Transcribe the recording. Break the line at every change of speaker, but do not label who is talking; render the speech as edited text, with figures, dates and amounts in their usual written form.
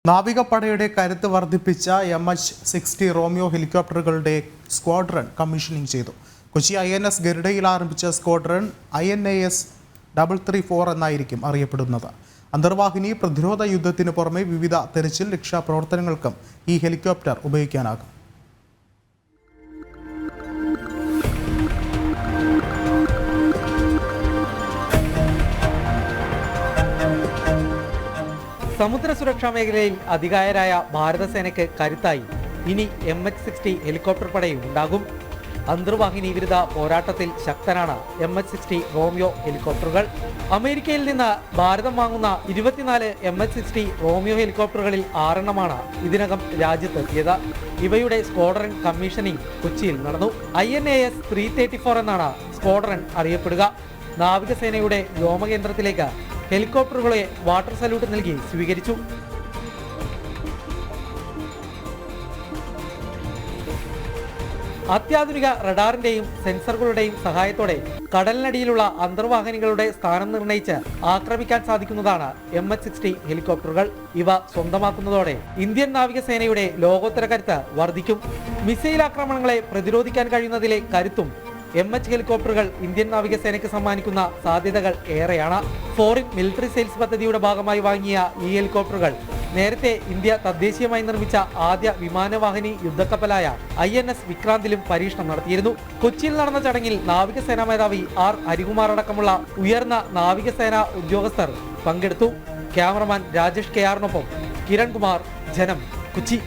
നാവികപ്പടയുടെ കരുത്ത് വർദ്ധിപ്പിച്ച MH-60 Romeo ഹെലികോപ്റ്ററുകളുടെ squadron commissioning ചെയ്തു. കൊച്ചി INS ഗരുഡയിൽ ആരംഭിച്ച സ്ക്വാഡ്രൺ INAS 334 എന്നായിരിക്കും അറിയപ്പെടുന്നത്. അന്തർവാഹിനി പ്രതിരോധ യുദ്ധത്തിന് പുറമെ വിവിധ തെരച്ചിൽ രക്ഷാപ്രവർത്തനങ്ങൾക്കും ഈ ഹെലികോപ്റ്റർ ഉപയോഗിക്കാനാകും.
സമുദ്ര സുരക്ഷാ മേഖലയിൽ അധികായരായ ഭാരതസേനയ്ക്ക് കരുത്തായി ഇനി MH-60 ഹെലികോപ്റ്റർ പടയും ഉണ്ടാകും. അന്തർവാഹിനി വിരുദ്ധ പോരാട്ടത്തിൽ ശക്തനാണ് MH-60 റോമിയോ ഹെലികോപ്റ്ററുകൾ. അമേരിക്കയിൽ നിന്ന് ഭാരതം വാങ്ങുന്ന 24 MH-60 റോമിയോ ഹെലികോപ്റ്ററുകളിൽ 6 എണ്ണമാണ് ഇതിനകം രാജ്യത്തെത്തിയത്. ഇവയുടെ സ്ക്വാഡ്രൺ കമ്മീഷനിംഗ് കൊച്ചിയിൽ നടന്നു. INAS 334 എന്നാണ് സ്ക്വാഡ്രൺ അറിയപ്പെടുക. നാവികസേനയുടെ വ്യോമകേന്ദ്രത്തിലേക്ക് ഹെലികോപ്റ്ററുകളെ വാട്ടർ സല്യൂട്ട് നൽകി സ്വീകരിച്ചു. അത്യാധുനിക റഡാറിന്റെയും സെൻസറുകളുടെയും സഹായത്തോടെ കടലിനടിയിലുള്ള അന്തർവാഹിനികളുടെ സ്ഥാനം നിർണയിച്ച് ആക്രമിക്കാൻ സാധിക്കുന്നതാണ് MH-60 ഹെലികോപ്റ്ററുകൾ. ഇവ സ്വന്തമാക്കുന്നതോടെ ഇന്ത്യൻ നാവികസേനയുടെ ലോകോത്തര കരുത്ത് വർദ്ധിക്കും. മിസൈൽ ആക്രമണങ്ങളെ പ്രതിരോധിക്കാൻ കഴിയുന്നതിലെ കരുത്തും MH ഹെലികോപ്റ്ററുകൾ ഇന്ത്യൻ നാവികസേനയ്ക്ക് സമ്മാനിക്കുന്ന സാധ്യതകൾ ഏറെയാണ്. ഫോറിൻ മിലിറ്ററി സെയിൽസ് പദ്ധതിയുടെ ഭാഗമായി വാങ്ങിയ ഈ ഹെലികോപ്റ്ററുകൾ നേരത്തെ ഇന്ത്യ തദ്ദേശീയമായി നിർമ്മിച്ച ആദ്യ വിമാനവാഹിനി യുദ്ധക്കപ്പലായ INS വിക്രാന്തിലും പരീക്ഷണം നടത്തിയിരുന്നു. കൊച്ചിയിൽ നടന്ന ചടങ്ങിൽ നാവികസേനാ മേധാവി R ഹരികുമാർ അടക്കമുള്ള ഉയർന്ന നാവികസേനാ ഉദ്യോഗസ്ഥർ പങ്കെടുത്തു. ക്യാമറമാൻ രാജേഷ് KR-നൊപ്പം കിരൺ കുമാർ, ജനം, കൊച്ചി.